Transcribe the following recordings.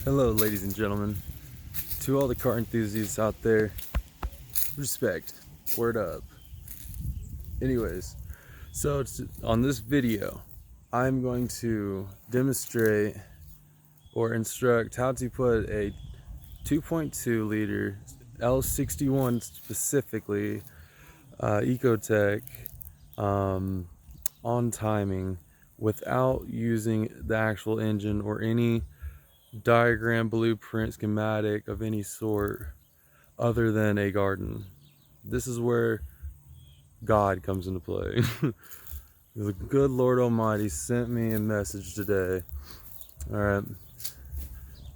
Hello, ladies and gentlemen. To all the car enthusiasts out there, respect. Word up. Anyways, so on this video, I'm going to demonstrate or instruct how to put a 2.2 liter L61 specifically Ecotec on timing without using the actual engine or any diagram, blueprint, schematic of any sort other than a garden. This is where God comes into play. The good Lord Almighty sent me a message today, alright,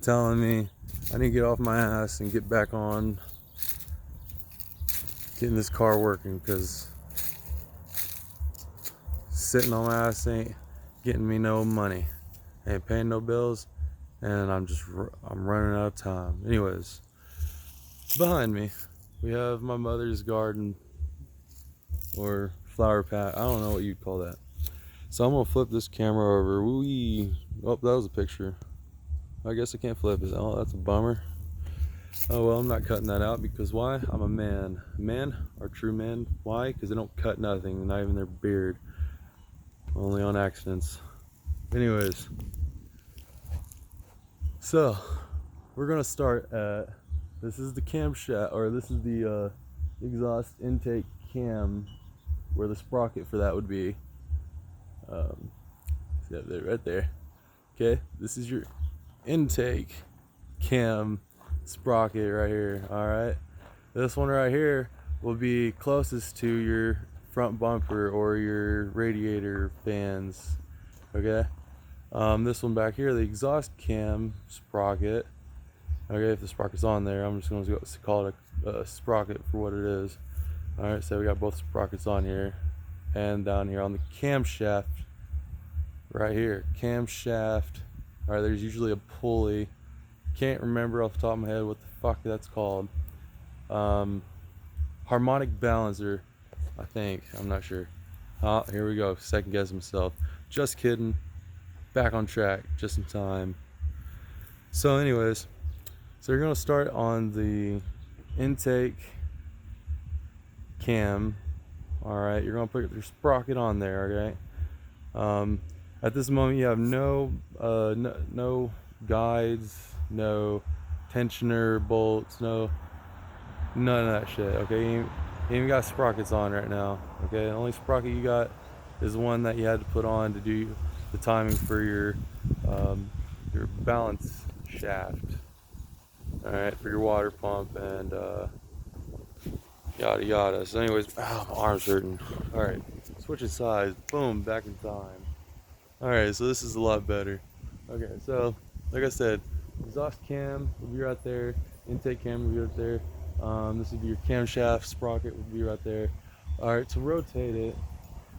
telling me I need to get off my ass and get back on getting this car working, because sitting on my ass ain't getting me no money, ain't paying no bills, and I'm running out of time. Anyways, behind me we have my mother's garden or flower patch. I don't know what you'd call that. So I'm gonna flip this camera over. Wee. Oh, that was a picture. I guess I can't flip it. Oh, that's a bummer. Oh well, I'm not cutting that out, because why? I'm a man. Men are true men. Why? Because they don't cut nothing, not even their beard. Only on accidents. Anyways, so we're gonna start at, this is the camshaft, or this is the exhaust intake cam, where the sprocket for that would be. See up there, right there. Okay, this is your intake cam sprocket right here. All right, this one right here will be closest to your front bumper or your radiator fans. Okay, this one back here, the exhaust cam sprocket. Okay, if the sprocket's on there, I'm just going to call it a sprocket for what it is. All right, so we got both sprockets on here, and down here on the camshaft right here, camshaft. All right, there's usually a pulley. Can't remember off the top of my head what the fuck that's called. Harmonic balancer, I think. I'm not sure. Here we go. Second guess myself. Just kidding. Back on track, just in time. So anyways, so you're gonna start on the intake cam. All right, you're gonna put your sprocket on there. Okay. At this moment, you have no guides, no tensioner bolts, none of that shit. Okay, you even got sprockets on right now. Okay, the only sprocket you got is one that you had to put on to do the timing for your balance shaft. All right, for your water pump and yada yada. So anyways, my arm's hurting. All right, switching sides. Boom, back in time. Alright, so this is a lot better. Okay, so like I said, exhaust cam will be right there, intake cam will be right there. This would be your camshaft sprocket would be right there. Alright, to rotate it,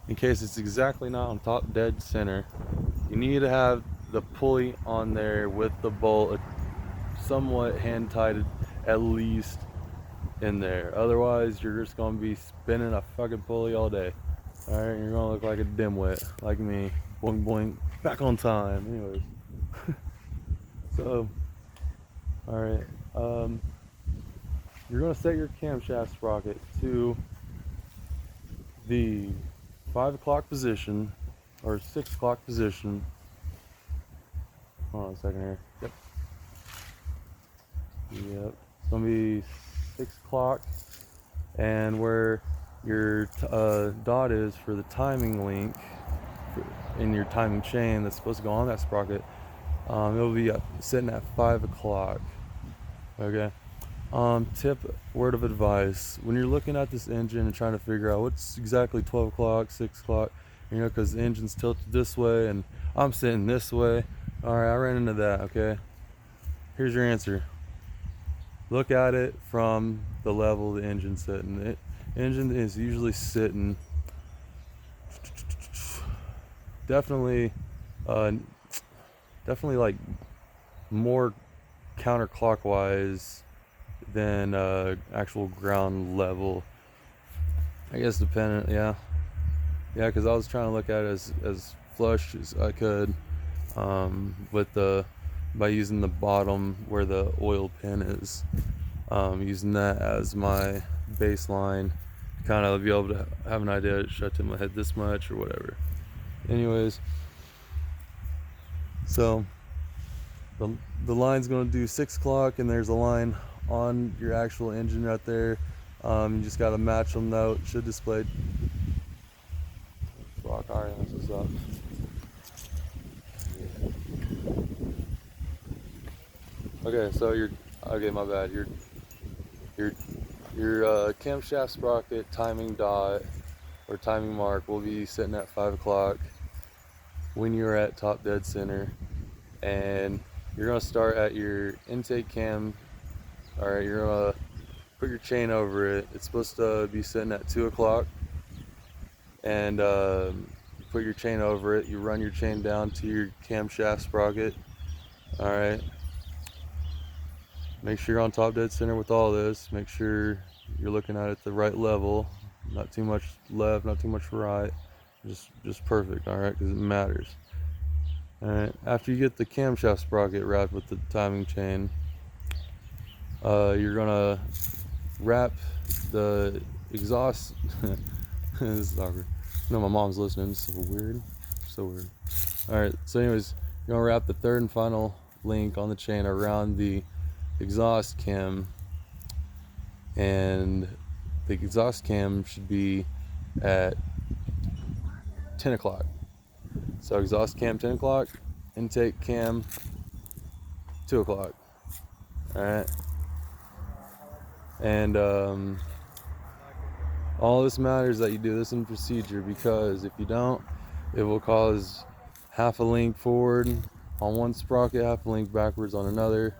in case it's exactly not on top dead center, you need to have the pulley on there with the bolt somewhat hand tied at least in there. Otherwise, you're just gonna be spinning a fucking pulley all day. Alright, you're gonna look like a dimwit, like me. Boing boing, back on time. Anyways, so alright, you're gonna set your camshaft sprocket to the 5 o'clock position or 6 o'clock position. Hold on a second here. Yep, it's gonna be 6 o'clock, and where your dot is for the timing link in your timing chain that's supposed to go on that sprocket, it'll be sitting at 5 o'clock. Okay. Tip, word of advice: when you're looking at this engine and trying to figure out what's exactly 12 o'clock, 6 o'clock, because the engine's tilted this way and I'm sitting this way. All right, I ran into that. Okay, here's your answer. Look at it from the level the engine's sitting. The engine is usually sitting definitely like more counterclockwise than actual ground level, I guess, dependent. Yeah, because I was trying to look at it as flush as I could with the by using the bottom where the oil pin is. Using that as my baseline, kind of be able to have an idea, should I tip my head this much or whatever. Anyways, so the line's going to do 6 o'clock, and there's a line on your actual engine right there. You just got to match them though. It should display. Rock iron, that's what's up. Okay, so my bad. Your camshaft sprocket timing dot or timing mark will be sitting at 5 o'clock when you're at top dead center, and you're gonna start at your intake cam. All right, you're gonna put your chain over it. It's supposed to be sitting at 2 o'clock, and you put your chain over it. You run your chain down to your camshaft sprocket. All right. Make sure you're on top dead center with all this. Make sure you're looking at it at the right level. Not too much left, not too much right. Just perfect, all right, because it matters. All right. After you get the camshaft sprocket wrapped with the timing chain, you're gonna wrap the exhaust. This is awkward. No, my mom's listening. This is weird. So weird. All right. So, anyways, you're gonna wrap the third and final link on the chain around the exhaust cam, and the exhaust cam should be at 10 o'clock. So exhaust cam 10 o'clock, intake cam 2 o'clock. All right. And all this matters that you do this in procedure, because if you don't, it will cause half a link forward on one sprocket, half a link backwards on another,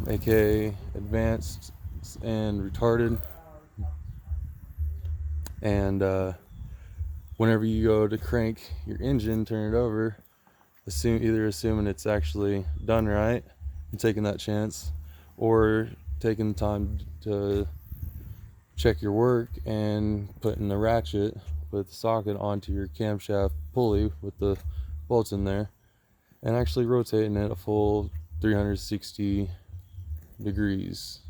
aka advanced and retarded. And whenever you go to crank your engine, turn it over, assuming it's actually done right and taking that chance, or taking the time to check your work and putting the ratchet with the socket onto your camshaft pulley with the bolts in there, and actually rotating it a full 360 degrees.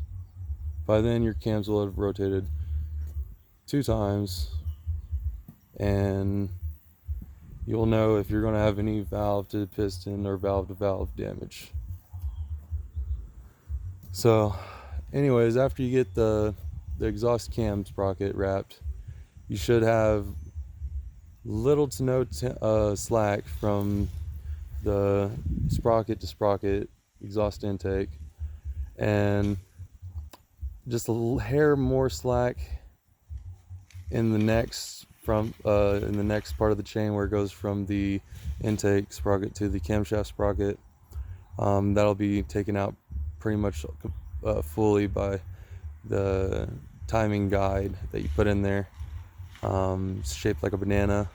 By then your cams will have rotated 2 times, and you'll know if you're going to have any valve to piston or valve to valve damage. So anyways, after you get the exhaust cam sprocket wrapped, you should have little to no slack from the sprocket to sprocket exhaust intake, and just a little hair more slack in the next part of the chain where it goes from the intake sprocket to the camshaft sprocket. That'll be taken out pretty much fully by the timing guide that you put in there. It's shaped like a banana.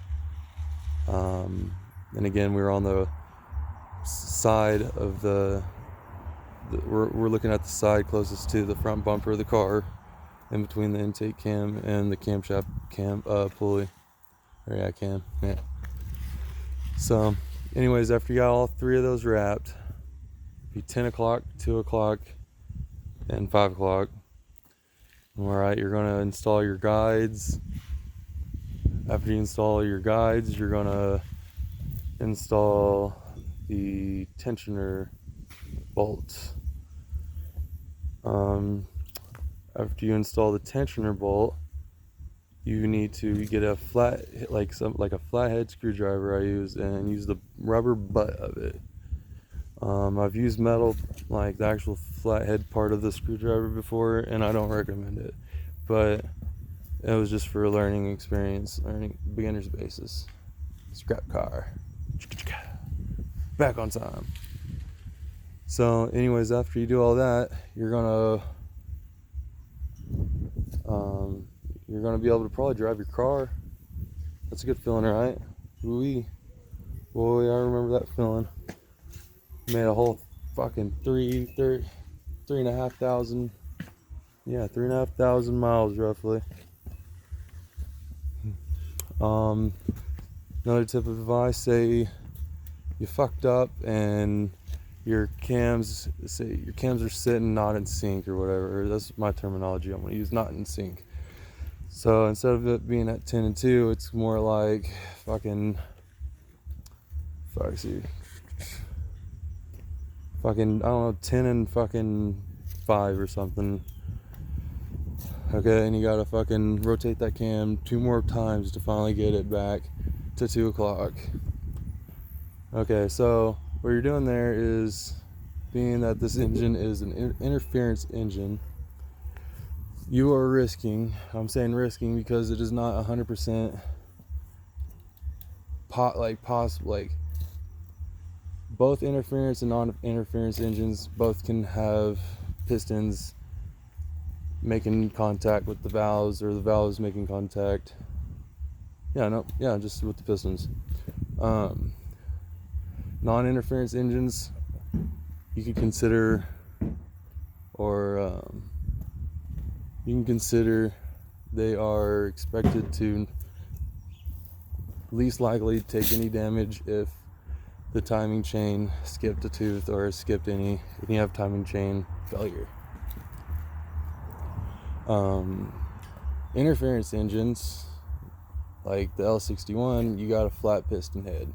And again, we're on the side of we're looking at the side closest to the front bumper of the car, in between the intake cam and the camshaft pulley. Or yeah. So anyways, after you got all 3 of those wrapped, be 10 o'clock, 2 o'clock, and 5 o'clock. All right, you're going to install your guides. After you install your guides, you're going to install the tensioner bolt. After you install the tensioner bolt, you need to get a flathead screwdriver I use, and use the rubber butt of it. I've used metal, like the actual flathead part of the screwdriver before, and I don't recommend it, but it was just for a learning beginner's basis. Scrap car. Back on time. So anyways, after you do all that, you're gonna be able to probably drive your car. That's a good feeling, right? Ooh-wee. Boy, I remember that feeling. Made a whole fucking 3,500 miles roughly. Another tip of advice: say you fucked up and your cams, say your cams are sitting not in sync or whatever. That's my terminology I'm gonna use, not in sync. So instead of it being at 10 and 2, it's more like fucking I don't know, 10 and fucking 5 or something. Okay, and you gotta fucking rotate that cam 2 more times to finally get it back to 2 o'clock. Okay, so what you're doing there is, being that this engine is an interference engine, you are risking, I'm saying risking because it is not 100% possible, like both interference and non-interference engines both can have pistons making contact with the valves, or the valves making contact. Just with the pistons. Non-interference engines, you could consider, or you can consider they are expected to least likely take any damage if the timing chain skipped a tooth or skipped any, if you have timing chain failure. Interference engines like the L61, you got a flat piston head.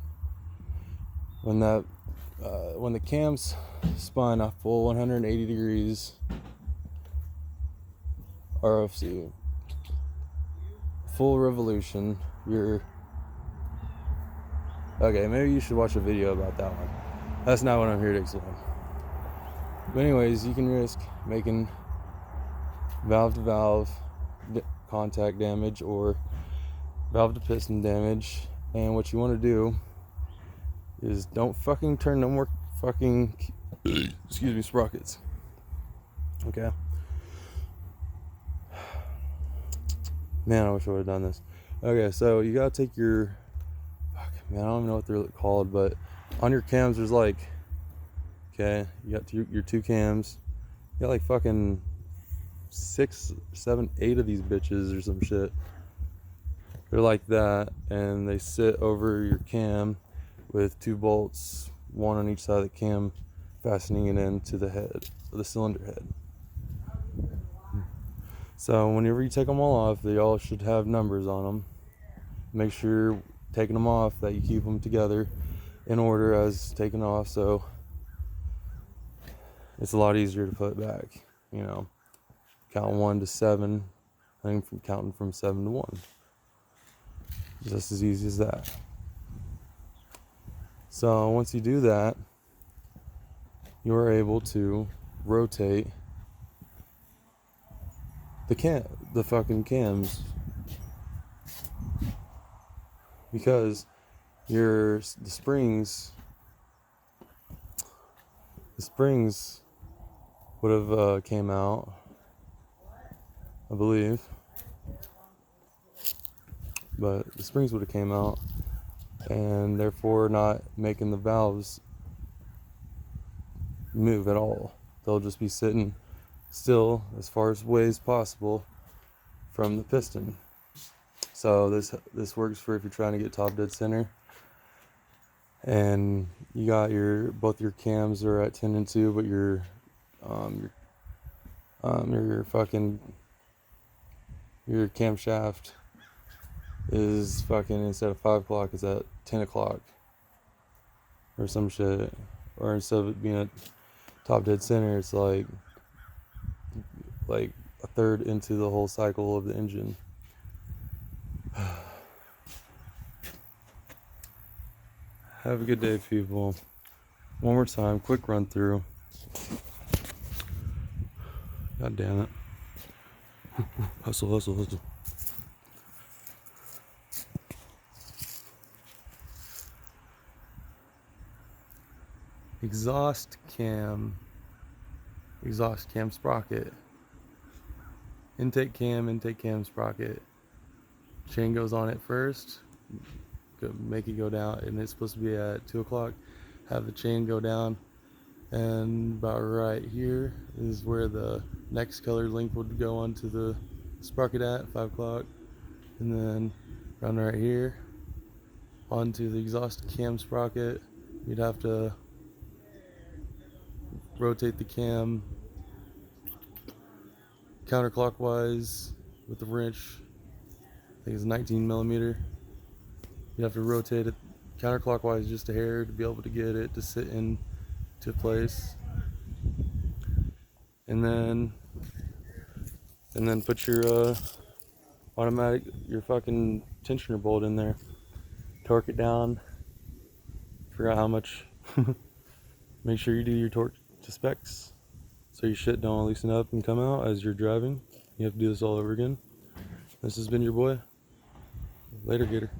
When the cams spun a full 180 degrees RFC, full revolution, okay, maybe you should watch a video about that one. That's not what I'm here to explain. But anyways, you can risk making valve to valve contact damage or valve to piston damage, and what you want to do is don't fucking turn no more fucking sprockets. Okay, man, I wish I would have done this. Okay, so you gotta take your I don't even know what they're called, but on your cams there's like, okay, you got your 2 cams, you got like fucking 6, 7, 8 of these bitches or some shit. They're like that, and they sit over your cam with 2 bolts, one on each side of the cam, fastening it into the head, the cylinder head. So whenever you take them all off, they all should have numbers on them. Make sure taking them off that you keep them together in order as taken off, so it's a lot easier to put back. Count 1 to 7, I think from counting from 7 to 1, just as easy as that. So once you do that, you are able to rotate the fucking cams, because the springs would have came out, I believe, but the springs would have came out, and therefore not making the valves move at all. They'll just be sitting still as far away as possible from the piston. So this works for if you're trying to get top dead center, and you got both your cams are at 10 and 2, but your camshaft is fucking, instead of 5 o'clock, it's at 10 o'clock or some shit. Or instead of it being at top dead center, it's like a third into the whole cycle of the engine. Have a good day, people. One more time, quick run through. God damn it. Hustle, hustle, hustle. Exhaust cam sprocket. Intake cam sprocket. Chain goes on it first. Make it go down, and it's supposed to be at 2 o'clock. Have the chain go down, and about right here is where the next colored link would go onto the sprocket at 5 o'clock, and then around right here onto the exhaust cam sprocket. You'd have to rotate the cam counterclockwise with the wrench. I think it's 19 millimeter. You have to rotate it counterclockwise just a hair to be able to get it to sit into place. And then put your your fucking tensioner bolt in there. Torque it down. Forgot how much. Make sure you do your torque to specs so your shit don't loosen up and come out as you're driving. You have to do this all over again. This has been your boy. Later, Gator.